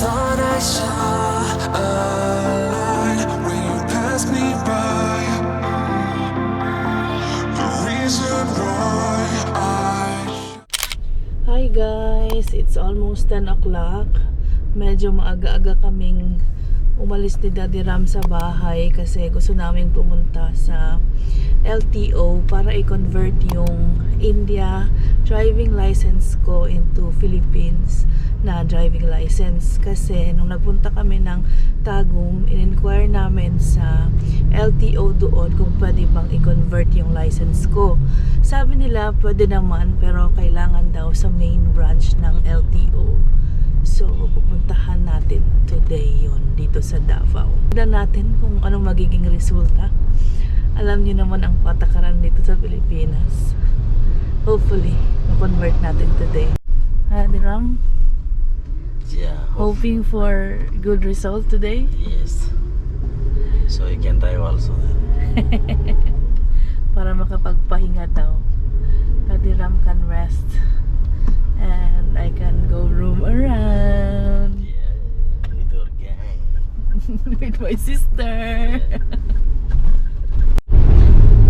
thought I saw a light when you passed me by. The reason why Hi guys, it's almost 10 o'clock. Medyo maaga-aga kaming umalis ni Daddy Ram sa bahay kasi gusto naming pumunta sa LTO para i-convert yung India driving license ko into Philippines na driving license. Kasi nung nagpunta kami ng Tagum, in-inquire namin sa LTO doon kung pwede bang i-convert yung license ko. Sabi nila pwede naman pero kailangan daw sa main branch ng LTO. So pupuntahan natin today yun dito sa Davao. Tignan natin kung anong magiging resulta. Alam niyo naman ang patakaran dito sa Pilipinas. Hopefully, ma-convert natin today. Daddy Ram? Yeah. Hoping for good result today? Yes. So you can drive also then. Para makapagpahinga daw. Daddy Ram can rest. And I can go roam around. Yeah. With your gang. With my sister.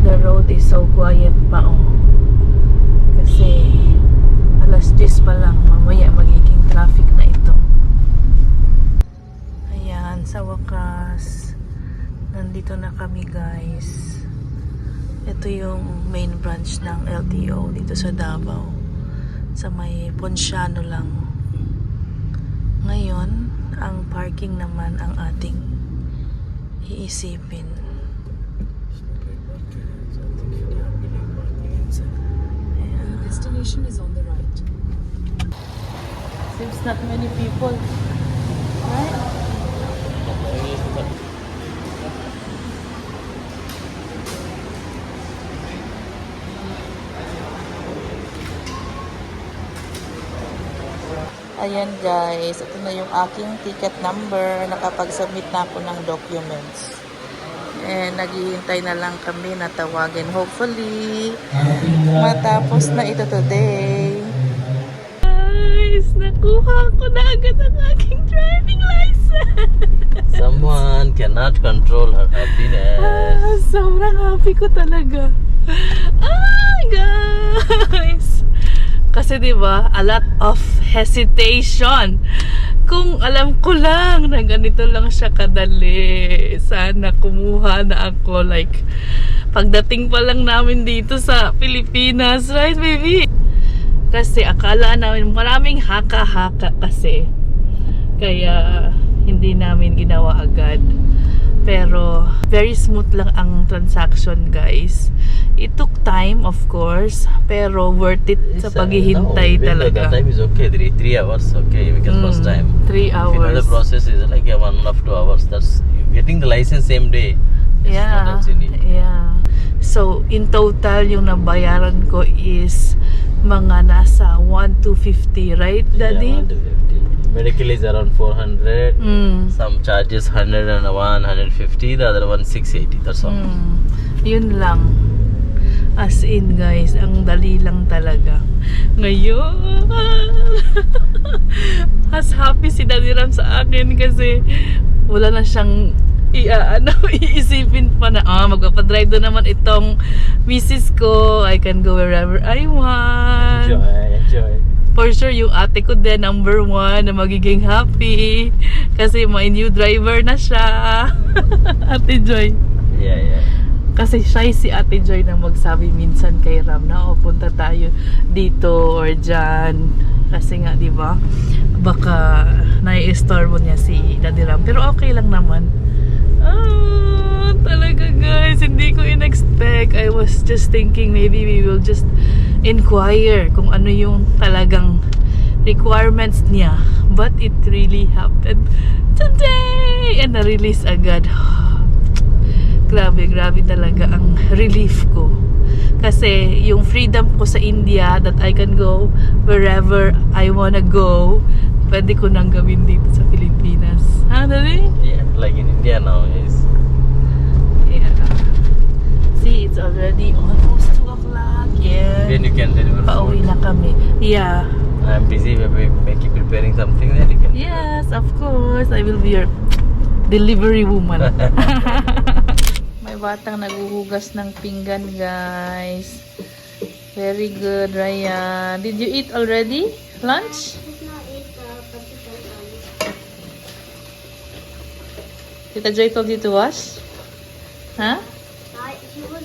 The road is so quiet pa oh. Kasi alas 10 pa lang, mamaya magiging traffic na ito. Ayan, sa wakas nandito na kami guys. Ito yung main branch ng LTO dito sa Davao, sa may Ponciano lang. Ngayon ang parking naman ang ating iisipin. Destination is on the right. Seems not many people, right? Ayan guys, ito na yung aking ticket number. Nakapag-submit na ako ng documents. And naghihintay na lang kami na tawagin. Hopefully, matapos na ito today. Guys, nakuha ko na agad ang aking driving license. Someone cannot control her happiness. Sobrang happy ko talaga. Guys. Kasi 'di ba, a lot of hesitation. Kung alam ko lang na ganito lang siya kadali, sana kumuha na ako. Like, pagdating pa lang namin dito sa Pilipinas, right baby? Kasi akala namin maraming haka-haka kasi. Kaya hindi namin ginawa agad. Pero very smooth lang ang transaction guys. It took time of course, pero worth it sa paghihintay talaga. The time is okay, 3 hours okay because first time. 3 hours. You know the process is like 1.5 to 2 hours. That's you getting the license same day. It's Yeah, not else in it. yeah. So in total yung nabayaran ko is mga nasa 1,250, right Daddy? Yeah, 150. Medical is around 400. Some charges 101, 150. The other one 680. That's all. Yun lang. As in guys, ang dali lang talaga. Ngayon, as happy si Daddy Ram sa akin kasi wala na siyang iisipin pa na magpapadrive doon naman itong misis ko. I can go wherever I want. Enjoy. For sure, yung ate ko din, number 1 na magiging happy. Kasi may new driver na siya. Ate Joy. Yeah. Kasi shy si Ate Joy na magsabi minsan kay Ram na punta tayo dito or dyan. Kasi nga, di ba? Baka nai-istorbo niya si Daddy Ram. Pero okay lang naman. Talaga guys, hindi ko in-expect. I was just thinking maybe we will just inquire kung ano yung talagang requirements niya. But it really happened today! And na-release agad. Grabe talaga ang relief ko. Kasi yung freedom ko sa India that I can go wherever I wanna go, pwede ko nang gawin dito sa Pilipinas. Dali? Yeah, like in India now is. Yeah. See, it's already almost 2 o'clock. Yeah. Then you can deliver Pauwi food. na kami. Yeah. I'm busy. Maybe make you preparing something. Then you can. Yes, of course. I will be your delivery woman. May batang naghuhugas ng pinggan, guys. Very good, Ryan. Did you eat already? Lunch? Tita Joy told you to wash? Huh? She was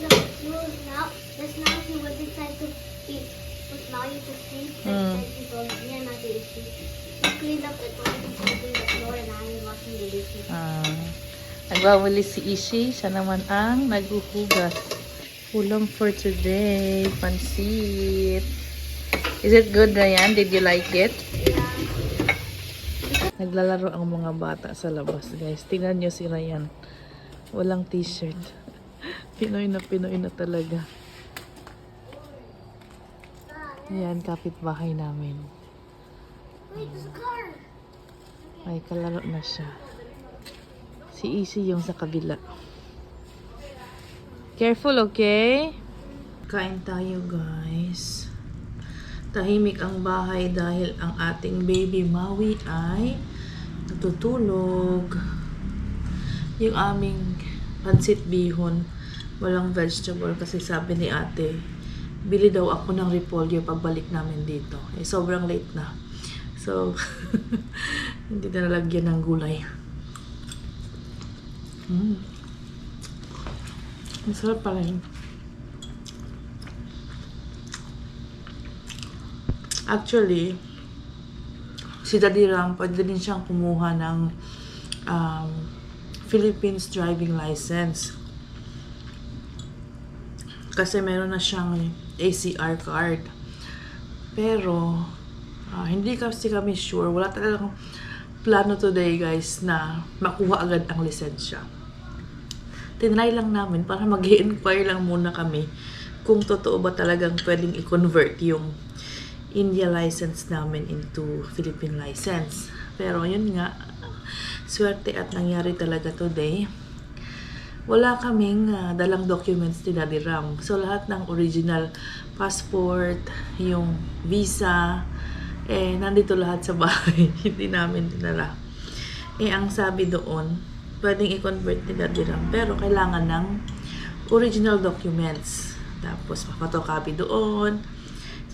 inside to eat. But now you to sleep. Mm. And she told me and not to eat. She cleaned up the toilet, sweeping the floor, and I am washing the dishes. Nagwawalis si Ishi. Siya naman ang naghuhugas. Ulam for today. Pansit. Is it good, Ryan? Did you like it? Yeah. Naglalaro ang mga bata sa labas, guys. Tingnan nyo si Ryan. Walang t-shirt. Pinoy na talaga. Ayan, kapitbahay namin. Wait, there's a car. May kalaro na siya. Si Easy yung sa kabila. Careful, okay? Kain tayo, guys. Tahimik ang bahay dahil ang ating baby Maui ay natutulog. Yung aming pansit bihon, walang vegetable kasi sabi ni ate, bili daw ako ng repolyo pagbalik namin dito. Eh, sobrang late na. So, hindi na nalagyan ng gulay. Masarap pa rin. Actually, si Daddy Ram, pwede din siyang kumuha ng Philippines driving license. Kasi meron na siyang ACR card. Pero, hindi kasi kami sure. Wala talagang plano today, guys, na makuha agad ang lisensya. Tinry lang namin para mag-i-inquire lang muna kami kung totoo ba talagang pwedeng i-convert yung India license namin into Philippine license. Pero yun nga, swerte at nangyari talaga today. Wala kaming dalang documents ni Daddy Ram. So lahat ng original passport, yung visa, nandito lahat sa bahay. Hindi namin dinala. Ang sabi doon, pwedeng i-convert ni Daddy Ram, pero kailangan ng original documents. Tapos photocopy doon,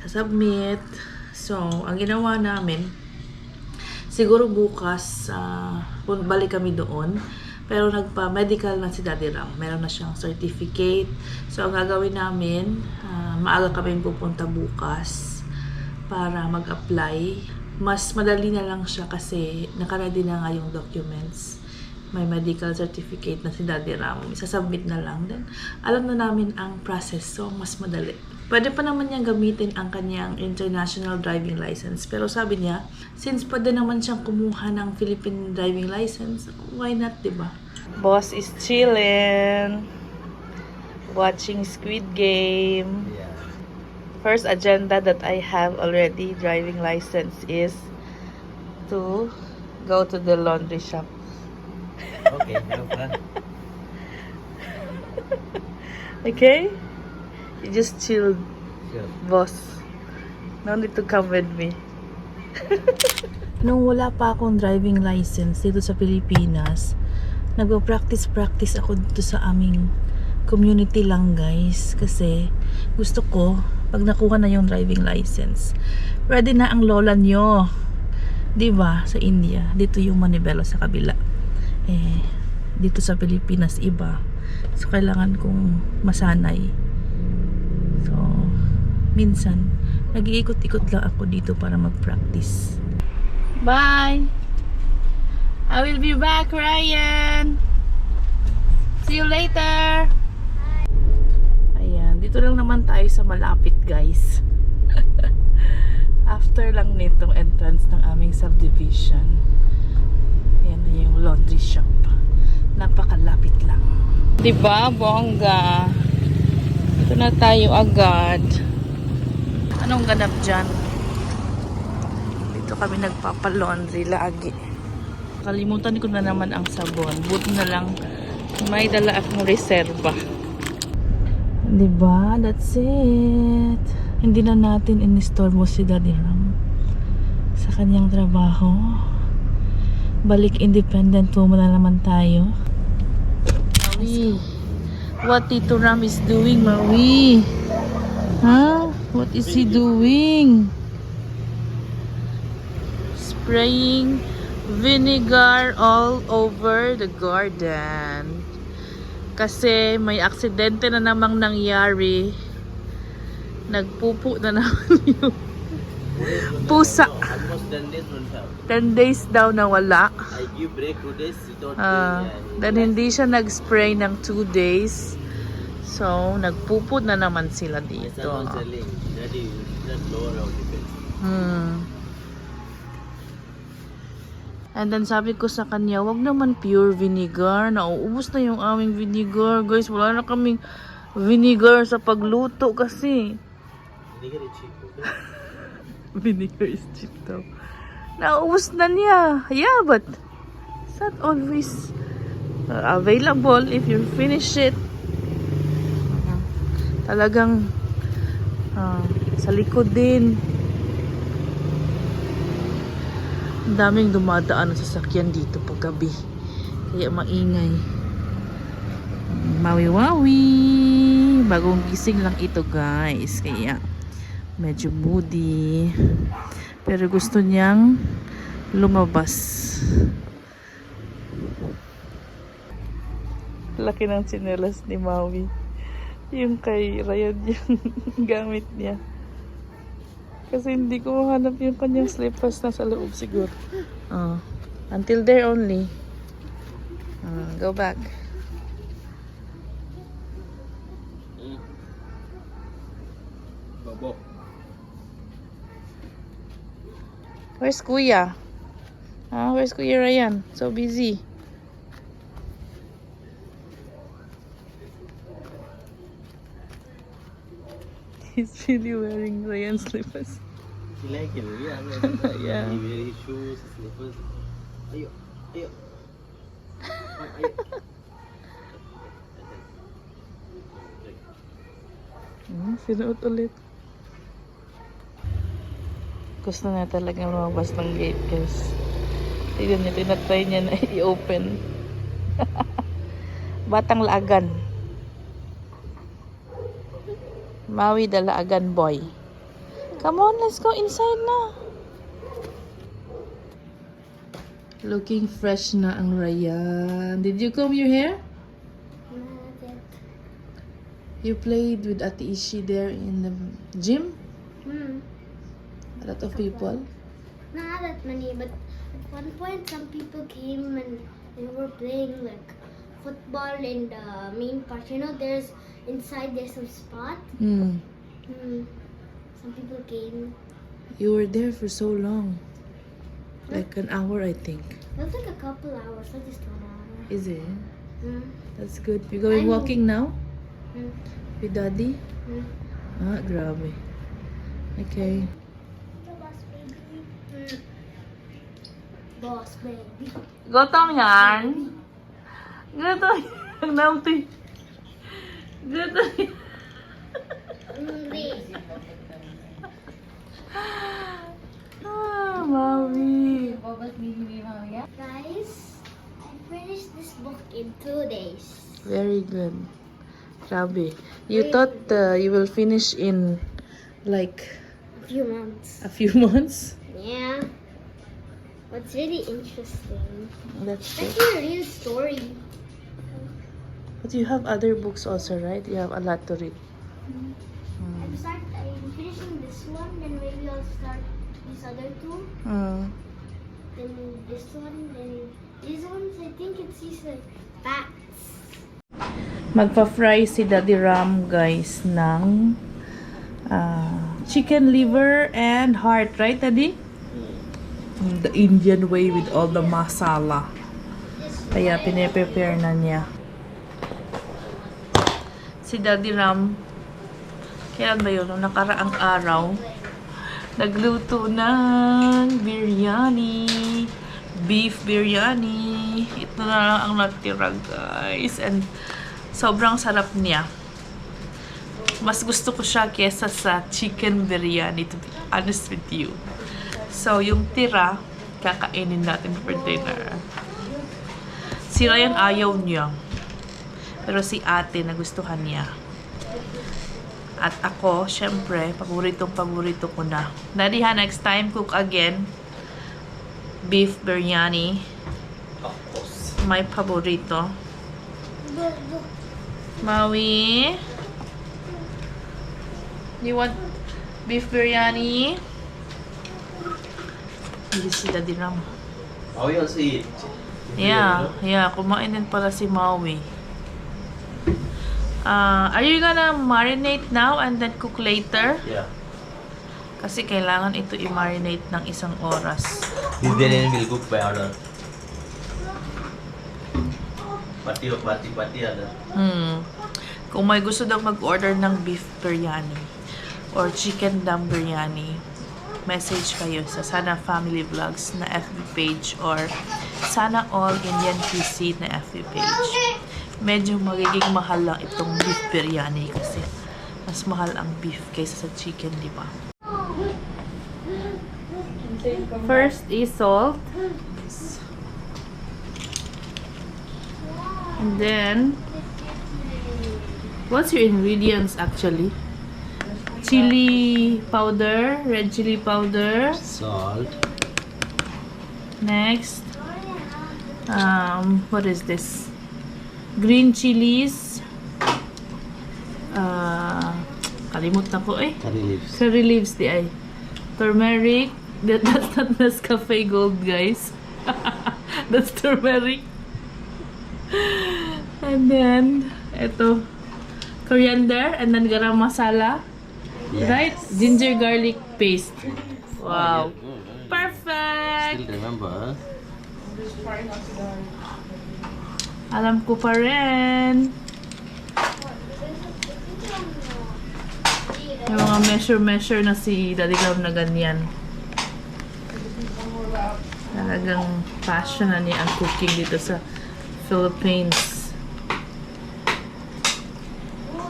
submit. So, ang ginawa namin, siguro bukas, balik kami doon. Pero nagpa-medical na si Daddy Ram. Meron na siyang certificate. So, ang gagawin namin, maaga kami pupunta bukas para mag-apply. Mas madali na lang siya kasi nakaready na nga yung documents. May medical certificate na si Daddy Ram. Isasubmit na lang. Then, alam na namin ang process. So, mas madali. Pwede pa naman niyang gamitin ang kanyang international driving license. Pero sabi niya, since pwede naman siyang kumuha ng Philippine driving license, why not, diba? Boss is chilling. Watching Squid Game. Yeah. First agenda that I have already, driving license, is to go to the laundry shop. Okay, no plan. Okay? You just chilled, Sure. boss. No need to come with me. Nung wala pa akong driving license dito sa Pilipinas, nagpa-practice ako dito sa aming community lang, guys. Kasi gusto ko, pag nakuha na yung driving license, ready na ang lola nyo. Diba? Sa India. Dito yung manibela sa kabila. Dito sa Pilipinas, iba. So, kailangan kong masanay. So, minsan, nag-iikot-ikot lang ako dito para mag-practice. Bye! I will be back, Ryan! See you later! Ayan, dito lang naman tayo sa malapit, guys. After lang nitong entrance ng aming subdivision. Ayan na yung laundry shop. Napakalapit lang. Diba, bongga? Ito na tayo agad. Anong ganap dyan? Dito kami nagpapalaundry lagi. Kalimutan ko na naman ang sabon. Buti na lang may dala akong reserva. Diba? That's it. Hindi na natin in-store mo si Daddy Ram. sa kanyang trabaho. Balik independent woman na naman tayo. Maui, what Tito Ram is doing, Maui? Huh? What is he doing? Spraying vinegar all over the garden. Kasi may aksidente na namang nangyari. Nagpupo na naman yung pusa. Almost 10 days don't have. 10 days daw na wala. I give break 2 days without Then hindi siya nag-spray ng 2 days. So, nagpupo na naman sila Yes, I dito. was telling. Daddy, that lower our defense. And then sabi ko sa kanya, wag naman pure vinegar. Nauubos na yung aming vinegar. Guys, wala na kaming vinegar sa pagluto kasi. Vinegar is cheap, okay? Vinegar is cheap daw. Nauubos na niya. Yeah, but it's not always available if you finish it. Talagang sa likod din. Ang daming dumadaan ng sasakyan dito paggabi. Kaya maingay. Mawi-wawi. Bagong gising lang ito, guys. Kaya medyo moody. Pero gusto niyang lumabas. Laki ng tsinelas ni Maui. Yung kay Ryan yung gamit niya. Kasi hindi ko mahanap yung kanyang slippers na sa loob siguro. Until there only. Go back. Bobo. Where's Kuya? Where's Kuya Ryan? So busy. He's really wearing Ryan's slippers. He like it, yeah. Yeah. He wear his shoes, slippers. Ayo, ayo. Ayo. Sinuot ulit. Gusto na talaga lumabas ng gate, guys. Tignan niya, tinatry niya na i-open. Batang laagan. Maui the laagan boy. Come on, let's go inside na. Looking fresh na ang Ryan. Did you comb your hair? You played with Ate Ishi there in the gym? A lot of people? Not that many, but at one point some people came and they were playing like football in the main part. You know, there's some spot. Some people came. You were there for so long. Like an hour, I think. It was like a couple hours, not just 1 hour. Is it? Mm. That's good. You going I know. walking now? Mm. With Daddy? Mm. Grabe. Okay. Boss baby. Boss baby. Gutom yan? Gutom yan. Nauti. Gutom yan. Maui. Guys, I finished this book in 2 days. Very good. Grabe. You thought you will finish in like A few months. a few months? Yeah. What's really interesting. That's It's good. actually a real story. But you have other books also, right? You have a lot to read. I'm finishing this one, then maybe I'll start these other two. Then this one, then these ones, I think it's these like facts. Magpa-fry si Daddy Ram, guys, ng chicken liver and heart, right, Daddy? The Indian way with all the masala. Kaya pine-prepare na niya. Si Daddy Ram, kailan ba yun? Nung nakaraang araw, nagluto ng biryani. Beef biryani. Ito na lang ang natira, guys. And sobrang sarap niya. Mas gusto ko siya kesa sa chicken biryani, to be honest with you. So, yung tira, kakainin natin for dinner. Si Ryan ayaw niya. Pero si ate nagustuhan niya. At ako, syempre, paborito ko na. Daddy ha, next time, cook again. Beef biryani. Of course. My paborito. Maui? You want beef biryani? Hindi si Daddy Ram. How you also eat? Yeah, kumain din pala si Maui. Are you gonna marinate now and then cook later? Yeah. Kasi kailangan ito i-marinate ng 1 oras. This biryani will cook by order. Pati order. Kung may gusto daw mag-order ng beef biryani or chicken dum biryani, message kayo sa Sana Family Vlogs na FB page or Sana All Indian Cuisine na FB page. Medyo magiging mahal lang itong beef biryani kasi mas mahal ang beef kaysa sa chicken, di ba? First is salt. And then, what's your ingredients actually? Chili powder, red chili powder. Salt. Next, what is this? Green chilies. Kalimutan ko eh. Curry leaves. Curry leaves di ay. Turmeric. That's not Nescafe Gold, guys. That's turmeric. And then, ito, coriander, and then garam masala. Yes. Right? Ginger garlic paste. Wow. Still Perfect! remember. Alam ko pa rin. May mga measure na si Daddy Ram na ganyan. Talagang passion na niya ang cooking dito sa Philippines.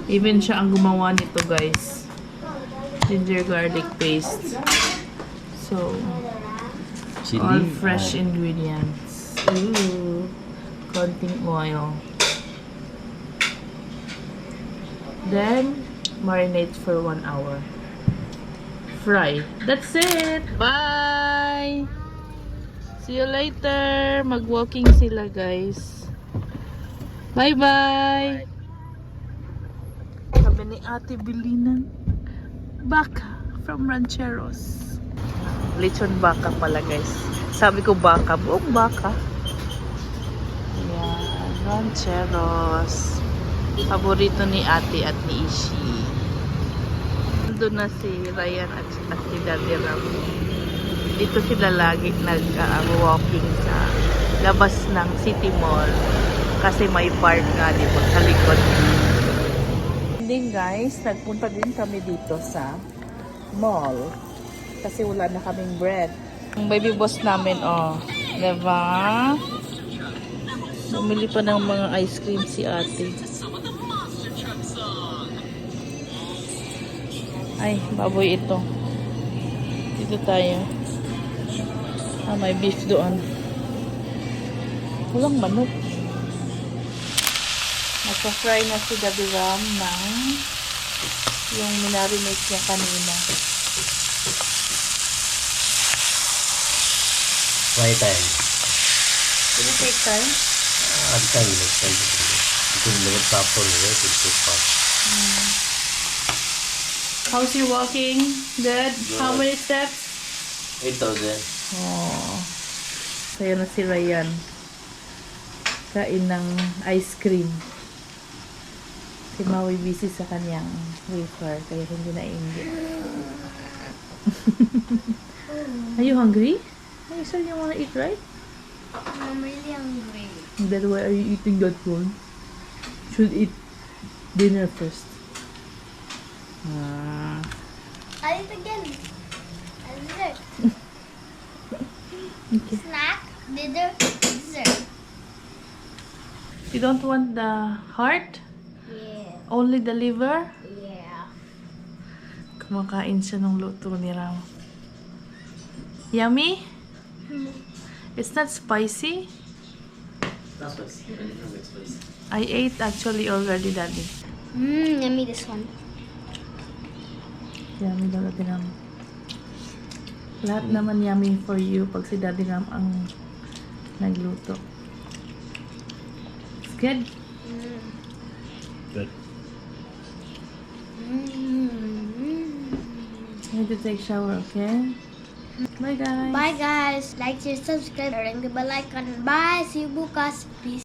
Even siya ang gumawa nito, guys. Ginger garlic paste. So, Chili. all fresh ingredients. Ooh. Konting oil. Then, marinate for 1 hour. Fry. That's it! Bye! See you later! Mag-walking sila, guys. Bye-bye! Sabi ni Ate Bilinan, baka from Rancheros. Lechon baka pala, guys. Sabi ko baka, buong baka. Ayan, Rancheros. Paborito ni Ate at ni Ishi. Nandun na si Ryan at si Daddy Ram. Dito sila lagi nag-walking sa labas ng City Mall. Kasi may park nga dito sa likod. And then guys, nagpunta din kami dito sa mall. Kasi wala na kaming bread. Ang baby boss namin, oh. Diba? Bumili pa ng mga ice cream si ate. Ay, baboy ito. Dito tayo. May beef doon. Walang manok. Nasa-fry na si Daddy Ram ng yung minarinate niya kanina. Fry time. Will it take time? Add time next time. Because never stop for me, right? It's so fast. How's your walking? Good? How many steps? 8,000. Oh. Kaya na si Ryan. Kain ng ice cream. Si Maui busy sa kanyang wafer. Kaya hindi na ingit. Are you hungry? You said you wanna eat, right? I'm really hungry. Then why are you eating that one? Should eat dinner first. I'll eat again. I'll dessert. Okay. Snack, dinner, dessert. You don't want the heart? Yeah. Only the liver? Yeah. Kumakain siya ng luto ni Ram. Yummy? It's not spicy? That's spicy. A little bit spicy. I ate actually already, Daddy. Yummy this one. Yummy daw, Daddy Ram. Lahat naman yummy for you pag si Daddy Ram ang nagluto. It's good? Good. I need to take shower, okay? Bye, guys. Bye guys. Like, share, subscribe, ring the bell icon. Bye. See you bukas. Peace.